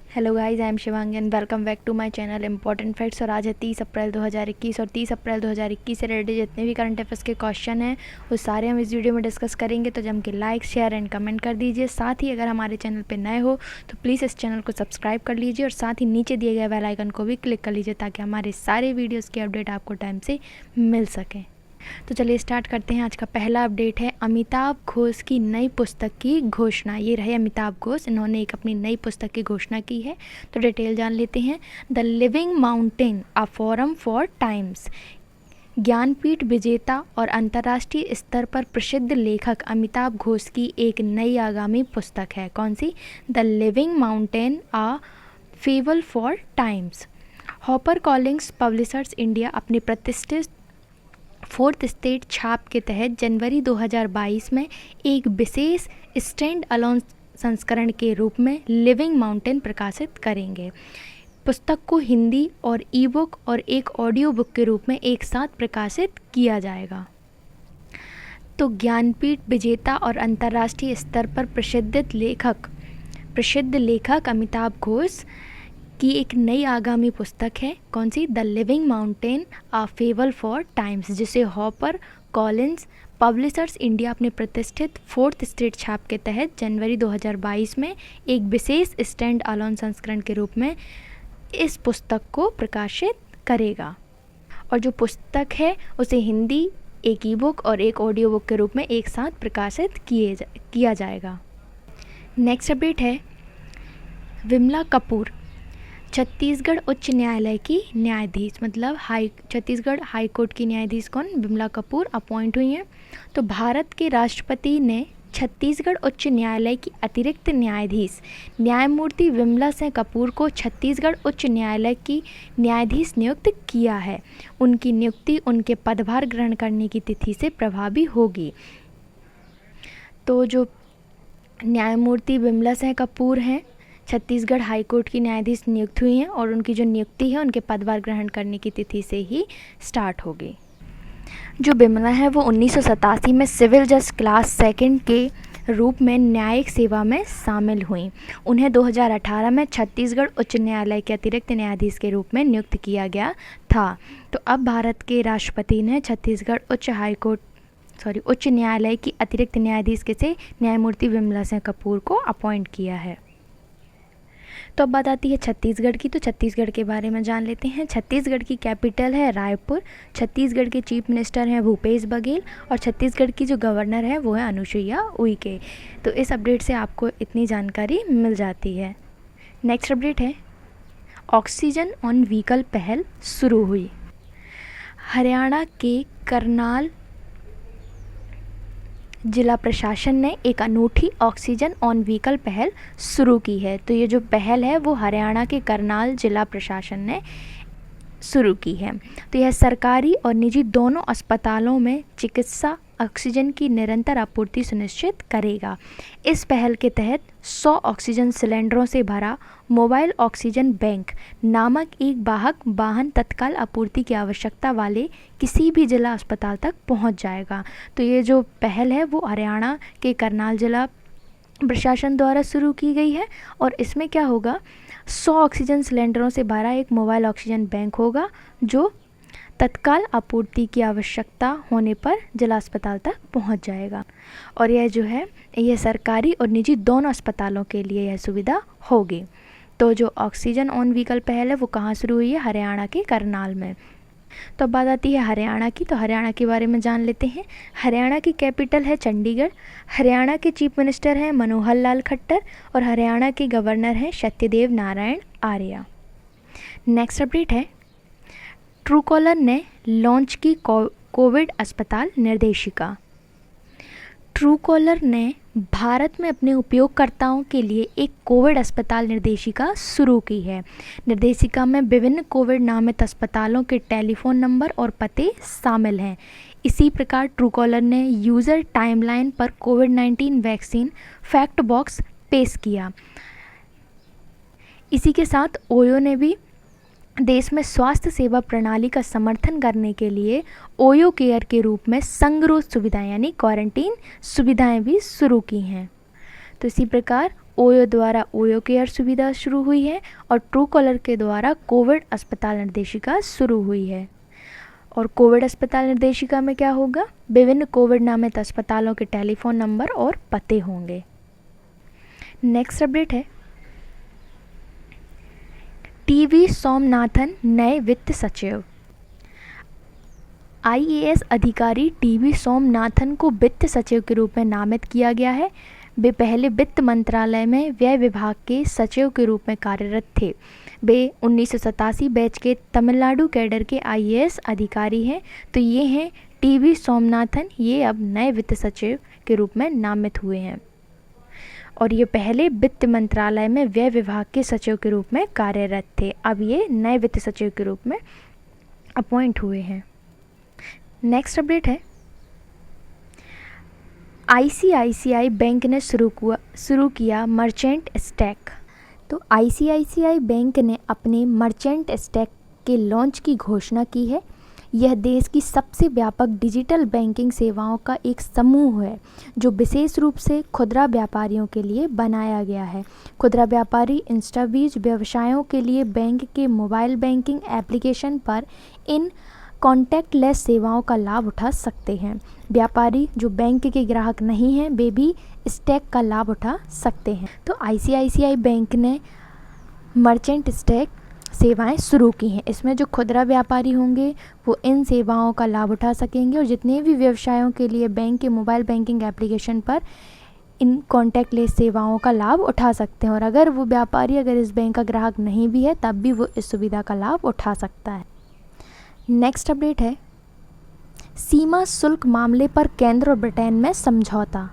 Hello guys, I am Shivangi and welcome back to my channel important facts. और आज है 30 अप्रैल 2021 और 30 अप्रैल 2021 से रिलेटेड जितने भी करंट अफेयर्स के क्वेश्चन हैं वो सारे हम इस वीडियो में डिस्कस करेंगे। तो जम के लाइक, शेयर एंड कमेंट कर दीजिए। साथ ही अगर हमारे चैनल पे नए हो तो प्लीज़ इस चैनल को सब्सक्राइब कर लीजिए और साथ ही नीचे दिए गए बेल आइकन को भी क्लिक कर लीजिए ताकि हमारे सारे वीडियोज़ की अपडेट आपको टाइम से मिल सकें। तो चलिए स्टार्ट करते हैं। आज का पहला अपडेट है अमिताभ घोष की नई पुस्तक की घोषणा। ये रहे अमिताभ घोष, इन्होंने एक अपनी नई पुस्तक की घोषणा की है। तो डिटेल जान लेते हैं। The living mountain, a forum for times. Jnanpith विजेता और अंतर्राष्ट्रीय स्तर पर प्रसिद्ध लेखक अमिताभ घोष की एक नई आगामी पुस्तक है। कौन सी? The living mountain, a fable for times. Harper Collins publishers India अपने प्रतिष्ठित फोर्थ स्टेट छाप के तहत जनवरी 2022 में एक विशेष स्टैंड अलोन संस्करण के रूप में लिविंग माउंटेन प्रकाशित करेंगे। पुस्तक को हिंदी और ई बुक और एक ऑडियो बुक के रूप में एक साथ प्रकाशित किया जाएगा। तो ज्ञानपीठ विजेता और अंतर्राष्ट्रीय स्तर पर प्रसिद्ध लेखक अमिताभ घोष की एक नई आगामी पुस्तक है। कौन सी? The living mountain, a fable for times, जिसे हॉपर कॉलिंस पब्लिशर्स इंडिया अपने प्रतिष्ठित फोर्थ स्टेट छाप के तहत जनवरी 2022 में एक विशेष स्टैंड अलोन संस्करण के रूप में इस पुस्तक को प्रकाशित करेगा। और जो पुस्तक है उसे हिंदी, एक ई बुक और एक ऑडियो बुक के रूप में एक साथ प्रकाशित किया जाएगा। नेक्स्ट अपडेट है विमला कपूर, छत्तीसगढ़ उच्च न्यायालय की न्यायाधीश, मतलब छत्तीसगढ़ हाई कोर्ट की न्यायाधीश कौन? विमला कपूर अपॉइंट हुई हैं। तो भारत के राष्ट्रपति ने छत्तीसगढ़ उच्च न्यायालय की अतिरिक्त न्यायाधीश न्यायमूर्ति विमला सिंह कपूर को छत्तीसगढ़ उच्च न्यायालय की न्यायाधीश नियुक्त किया है। उनकी नियुक्ति उनके पदभार ग्रहण करने की तिथि से प्रभावी होगी। तो जो न्यायमूर्ति विमला सिंह कपूर हैं छत्तीसगढ़ हाई कोर्ट की न्यायाधीश नियुक्त हुई हैं और उनकी जो नियुक्ति है उनके पदभार ग्रहण करने की तिथि से ही स्टार्ट होगी। जो विमला है वो 1987 में सिविल जज क्लास सेकंड के रूप में न्यायिक सेवा में शामिल हुई। उन्हें 2018 में छत्तीसगढ़ उच्च न्यायालय के अतिरिक्त न्यायाधीश के रूप में नियुक्त किया गया था। तो अब भारत के राष्ट्रपति ने छत्तीसगढ़ उच्च न्यायालय की अतिरिक्त न्यायाधीश के से न्यायमूर्ति विमला सिंह कपूर को अपॉइंट किया है। तो अब बात आती है छत्तीसगढ़ की। तो छत्तीसगढ़ के बारे में जान लेते हैं। छत्तीसगढ़ की कैपिटल है रायपुर। छत्तीसगढ़ के चीफ मिनिस्टर हैं भूपेश बघेल और छत्तीसगढ़ की जो गवर्नर है वो है अनुसुईया उइके। तो इस अपडेट से आपको इतनी जानकारी मिल जाती है। नेक्स्ट अपडेट है ऑक्सीजन ऑन व्हीकल पहल शुरू हुई। हरियाणा के करनाल जिला प्रशासन ने एक अनूठी ऑक्सीजन ऑन व्हीकल पहल शुरू की है। तो ये जो पहल है वो हरियाणा के करनाल जिला प्रशासन ने शुरू की है। तो यह सरकारी और निजी दोनों अस्पतालों में चिकित्सा ऑक्सीजन की निरंतर आपूर्ति सुनिश्चित करेगा। इस पहल के तहत 100 ऑक्सीजन सिलेंडरों से भरा मोबाइल ऑक्सीजन बैंक नामक एक वाहक वाहन तत्काल आपूर्ति की आवश्यकता वाले किसी भी जिला अस्पताल तक पहुंच जाएगा। तो ये जो पहल है वो हरियाणा के करनाल जिला प्रशासन द्वारा शुरू की गई है और इसमें क्या होगा, 100 ऑक्सीजन सिलेंडरों से भरा एक मोबाइल ऑक्सीजन बैंक होगा जो तत्काल आपूर्ति की आवश्यकता होने पर जिला अस्पताल तक पहुंच जाएगा। और यह जो है यह सरकारी और निजी दोनों अस्पतालों के लिए यह सुविधा होगी। तो जो ऑक्सीजन ऑन व्हीकल पहल है वो कहाँ शुरू हुई है? हरियाणा के करनाल में। तो अब बात आती है हरियाणा की। तो हरियाणा के बारे में जान लेते हैं। हरियाणा की कैपिटल है चंडीगढ़। हरियाणा के चीफ मिनिस्टर हैं मनोहर लाल खट्टर और हरियाणा के गवर्नर हैं सत्यदेव नारायण आर्य। नेक्स्ट अपडेट है ट्रूकॉलर ने लॉन्च की कोविड अस्पताल निर्देशिका। ट्रूकॉलर ने भारत में अपने उपयोगकर्ताओं के लिए एक कोविड अस्पताल निर्देशिका शुरू की है। निर्देशिका में विभिन्न कोविड नामित अस्पतालों के टेलीफोन नंबर और पते शामिल हैं। इसी प्रकार ट्रूकॉलर ने यूज़र टाइमलाइन पर कोविड-19 वैक्सीन फैक्ट बॉक्स पेश किया। इसी के साथ ओयो ने भी देश में स्वास्थ्य सेवा प्रणाली का समर्थन करने के लिए ओयो केयर के रूप में संगरोध सुविधाएं यानी क्वारंटीन सुविधाएं भी शुरू की हैं। तो इसी प्रकार ओयो द्वारा ओयो केयर सुविधा शुरू हुई है और ट्रू कॉलर के द्वारा कोविड अस्पताल निर्देशिका शुरू हुई है। और कोविड अस्पताल निर्देशिका में क्या होगा? विभिन्न कोविड नामित अस्पतालों के टेलीफोन नंबर और पते होंगे। नेक्स्ट अपडेट है, टीवी सोमनाथन नए वित्त सचिव। आईएएस अधिकारी टीवी सोमनाथन को वित्त सचिव के रूप में नामित किया गया है। वे पहले वित्त मंत्रालय में व्यय विभाग के सचिव के रूप में कार्यरत थे। वे 1987 बैच के तमिलनाडु कैडर के आईएएस अधिकारी हैं। तो ये हैं टीवी सोमनाथन, ये अब नए वित्त सचिव के रूप में नामित हुए हैं और ये पहले वित्त मंत्रालय में व्यय विभाग के सचिव के रूप में कार्यरत थे। अब ये नए वित्त सचिव के रूप में अपॉइंट हुए हैं। नेक्स्ट अपडेट है, आईसीआईसीआई बैंक ने शुरू किया मर्चेंट स्टैक। तो आईसीआईसीआई बैंक ने अपने मर्चेंट स्टैक के लॉन्च की घोषणा की है। यह देश की सबसे व्यापक डिजिटल बैंकिंग सेवाओं का एक समूह है जो विशेष रूप से खुदरा व्यापारियों के लिए बनाया गया है। खुदरा व्यापारी इंस्टाबीज व्यवसायों के लिए बैंक के मोबाइल बैंकिंग एप्लीकेशन पर इन कॉन्टैक्टलेस सेवाओं का लाभ उठा सकते हैं। व्यापारी जो बैंक के ग्राहक नहीं हैं वे भी स्टैक का लाभ उठा सकते हैं। तो आईसीआईसीआई बैंक ने मर्चेंट स्टैक सेवाएं शुरू की हैं। इसमें जो खुदरा व्यापारी होंगे वो इन सेवाओं का लाभ उठा सकेंगे और जितने भी व्यवसायों के लिए बैंक के मोबाइल बैंकिंग एप्लीकेशन पर इन कॉन्टैक्टलेस सेवाओं का लाभ उठा सकते हैं। और अगर वो व्यापारी अगर इस बैंक का ग्राहक नहीं भी है तब भी वो इस सुविधा का लाभ उठा सकता है। नेक्स्ट अपडेट है, सीमा शुल्क मामले पर केंद्र और ब्रिटेन में समझौता।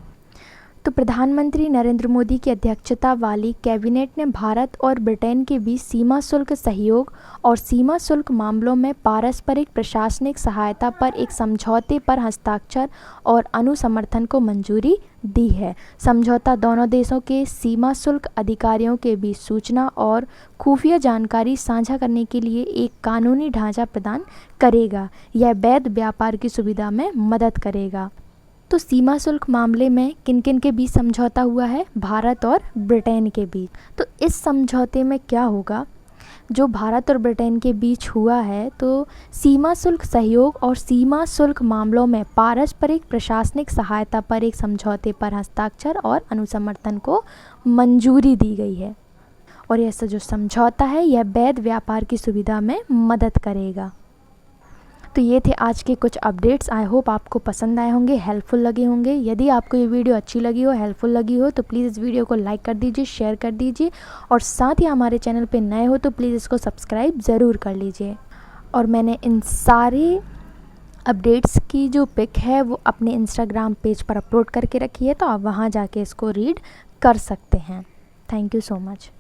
तो प्रधानमंत्री नरेंद्र मोदी की अध्यक्षता वाली कैबिनेट ने भारत और ब्रिटेन के बीच सीमा शुल्क सहयोग और सीमा शुल्क मामलों में पारस्परिक प्रशासनिक सहायता पर एक समझौते पर हस्ताक्षर और अनुसमर्थन को मंजूरी दी है। समझौता दोनों देशों के सीमा शुल्क अधिकारियों के बीच सूचना और खुफिया जानकारी साझा करने के लिए एक कानूनी ढांचा प्रदान करेगा। यह वैध व्यापार की सुविधा में मदद करेगा। तो सीमा शुल्क मामले में किन किन के बीच समझौता हुआ है? भारत और ब्रिटेन के बीच। तो इस समझौते में क्या होगा? जो भारत और ब्रिटेन के बीच हुआ है तो सीमा शुल्क सहयोग और सीमा शुल्क मामलों में पारस्परिक प्रशासनिक सहायता पर एक समझौते पर हस्ताक्षर और अनुसमर्थन को मंजूरी दी गई है। और यह जो समझौता है यह वैध व्यापार की सुविधा में मदद करेगा। तो ये थे आज के कुछ अपडेट्स। आई होप आपको पसंद आए होंगे, हेल्पफुल लगे होंगे। यदि आपको ये वीडियो अच्छी लगी हो, हेल्पफुल लगी हो तो प्लीज़ इस वीडियो को लाइक कर दीजिए, शेयर कर दीजिए और साथ ही हमारे चैनल पे नए हो तो प्लीज़ इसको सब्सक्राइब ज़रूर कर लीजिए। और मैंने इन सारे अपडेट्स की जो पिक है वो अपने इंस्टाग्राम पेज पर अपलोड करके रखी है, तो आप वहाँ जाके इसको रीड कर सकते हैं। Thank you so much.